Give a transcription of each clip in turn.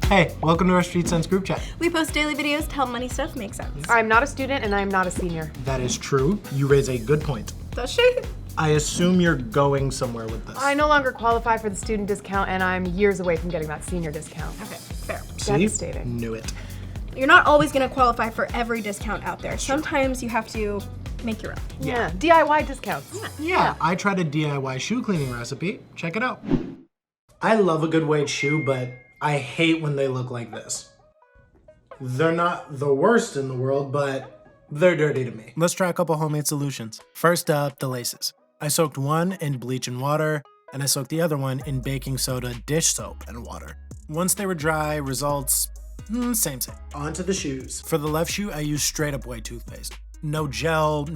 Hey, welcome to our Street Sense group chat. We post daily videos to help money stuff make sense. I'm not a student and I'm not a senior. That is true. You raise a good point. Does she? I assume you're going somewhere with this. I no longer qualify for the student discount and I'm years away from getting that senior discount. Okay, fair. See? Devastating. Knew it. You're not always gonna qualify for every discount out there. Sometimes you have to make your own. Yeah. DIY discounts. Yeah, I tried a DIY shoe cleaning recipe. Check it out. I love a good weight shoe, but I hate when they look like this. They're not the worst in the world, but they're dirty to me. Let's try a couple homemade solutions. First up, the laces. I soaked one in bleach and water, and I soaked the other one in baking soda, dish soap, and water. Once they were dry, results, same. On to the shoes. For the left shoe, I used straight up white toothpaste. No gel,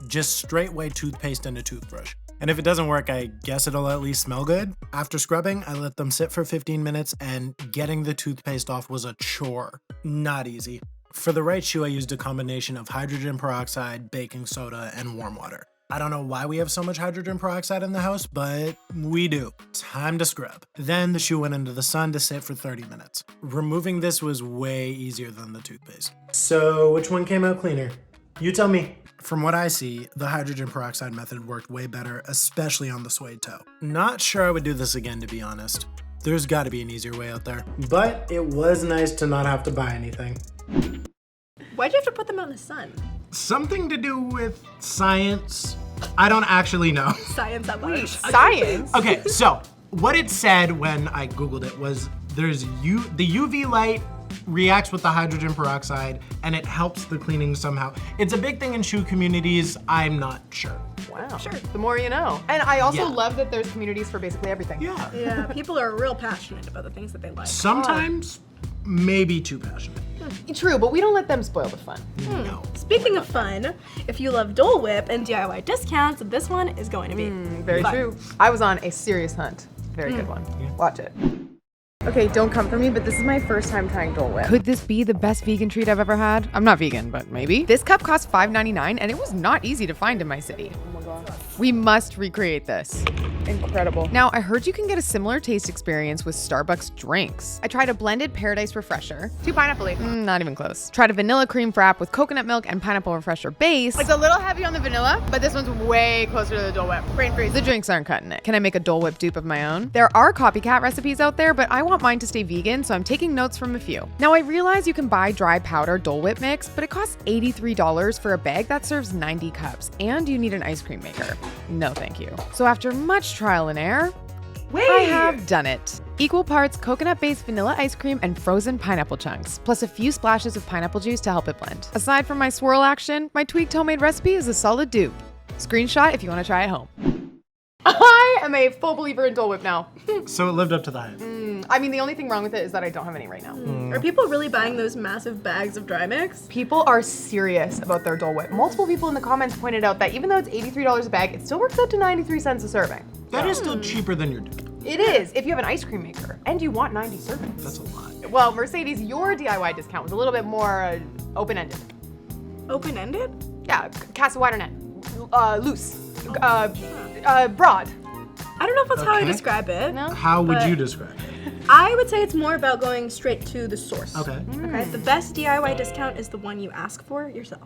just straight white toothpaste and a toothbrush. And if it doesn't work, I guess it'll at least smell good. After scrubbing, I let them sit for 15 minutes and getting the toothpaste off was a chore. Not easy. For the right shoe, I used a combination of hydrogen peroxide, baking soda, and warm water. I don't know why we have so much hydrogen peroxide in the house, but we do. Time to scrub. Then the shoe went into the sun to sit for 30 minutes. Removing this was way easier than the toothpaste. So which one came out cleaner? You tell me. From what I see, the hydrogen peroxide method worked way better, especially on the suede toe. Not sure I would do this again, to be honest. There's gotta be an easier way out there. But it was nice to not have to buy anything. Why'd you have to put them out in the sun? Something to do with science. I don't actually know. Science at large. Science? Okay, so what it said when I Googled it was the UV light reacts with the hydrogen peroxide and it helps the cleaning somehow. It's a big thing in shoe communities. I'm not sure. Wow. Sure. The more you know. And I also Yeah. love that there's communities for basically everything. Yeah. Yeah, people are real passionate about the things that they like. Sometimes maybe too passionate. True, but we don't let them spoil the fun. No. Speaking of fun, if you love Dole Whip and DIY discounts, this one is going to be Very fun. true. I was on a serious hunt. Very good one. Watch it. Okay, don't come for me, but this is my first time trying Dole Whip. Could this be the best vegan treat I've ever had? I'm not vegan, but maybe. This cup cost $5.99 and it was not easy to find in my city. Oh my God. We must recreate this. Incredible. Now, I heard you can get a similar taste experience with Starbucks drinks. I tried a blended Paradise Refresher. 2 pineapple. Not even close. Tried a vanilla cream frap with coconut milk and pineapple refresher base. It's a little heavy on the vanilla, but this one's way closer to the Dole Whip. Brain freeze. The drinks aren't cutting it. Can I make a Dole Whip dupe of my own? There are copycat recipes out there, but I want mine to stay vegan, so I'm taking notes from a few. Now, I realize you can buy dry powder Dole Whip mix, but it costs $83 for a bag that serves 90 cups, and you need an ice cream maker. No, thank you. So after much trial and error, I have done it. Equal parts coconut-based vanilla ice cream and frozen pineapple chunks, plus a few splashes of pineapple juice to help it blend. Aside from my swirl action, my tweaked homemade recipe is a solid dupe. Screenshot if you want to try at home. I am a full believer in Dole Whip now. So it lived up to the hype. I mean, the only thing wrong with it is that I don't have any right now. Are people really buying those massive bags of dry mix? People are serious about their Dole Whip. Multiple people in the comments pointed out that even though it's $83 a bag, it still works out to 93 cents a serving. That is still cheaper than your dupe. It is, if you have an ice cream maker and you want 90 servings. That's a lot. Well, Mercedes, your DIY discount was a little bit more open-ended. Open-ended? Yeah, cast a wider net. Loose. Broad. I don't know if that's how I Okay. describe it. No? How would But- you describe it? I would say it's more about going straight to the source. Okay. Okay. The best DIY discount is the one you ask for yourself.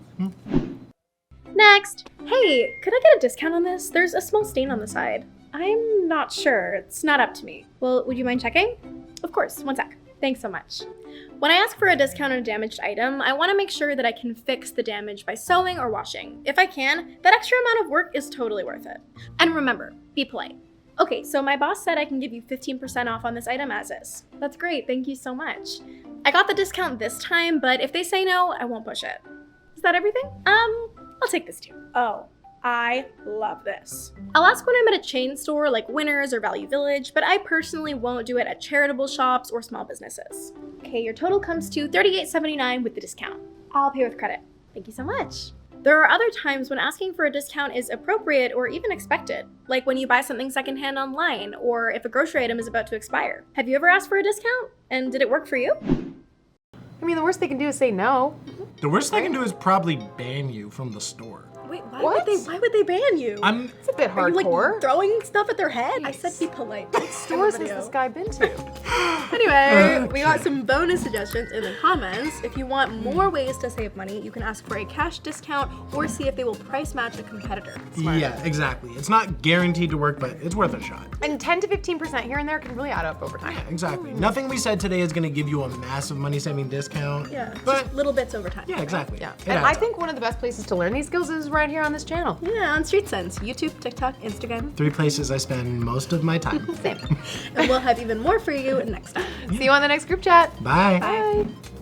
Next! Hey, could I get a discount on this? There's a small stain on the side. I'm not sure. It's not up to me. Well, would you mind checking? Of course, one sec. Thanks so much. When I ask for a discount on a damaged item, I want to make sure that I can fix the damage by sewing or washing. If I can, that extra amount of work is totally worth it. And remember, be polite. Okay, so my boss said I can give you 15% off on this item as is. That's great, thank you so much. I got the discount this time, but if they say no, I won't push it. Is that everything? I'll take this too. Oh, I love this. I'll ask when I'm at a chain store like Winners or Value Village, but I personally won't do it at charitable shops or small businesses. Okay, your total comes to $38.79 with the discount. I'll pay with credit. Thank you so much. There are other times when asking for a discount is appropriate or even expected, like when you buy something secondhand online or if a grocery item is about to expire. Have you ever asked for a discount? And did it work for you? I mean, the worst they can do is say no. The worst they can do is probably ban you from the store. Wait, What? why would they ban you? It's a bit Are you hardcore. like throwing stuff at their head? I Jeez. said be polite. What stores has this guy been to? Anyway, we got some bonus suggestions in the comments. If you want more ways to save money, you can ask for a cash discount or see if they will price match a competitor. Yeah, exactly. It's not guaranteed to work, but it's worth a shot. And 10 to 15% here and there can really add up over time. Yeah, exactly. Nothing we said today is gonna give you a massive money-saving discount. Yeah, but just little bits over time. yeah, exactly. Yeah, It and adds I up. think one of the best places to learn these skills is right here on this channel. Yeah, on Street Sense, YouTube, TikTok, Instagram, 3 places I spend most of my time. Same. and we'll have even more for you next time. See you on the next group chat. Bye. Bye.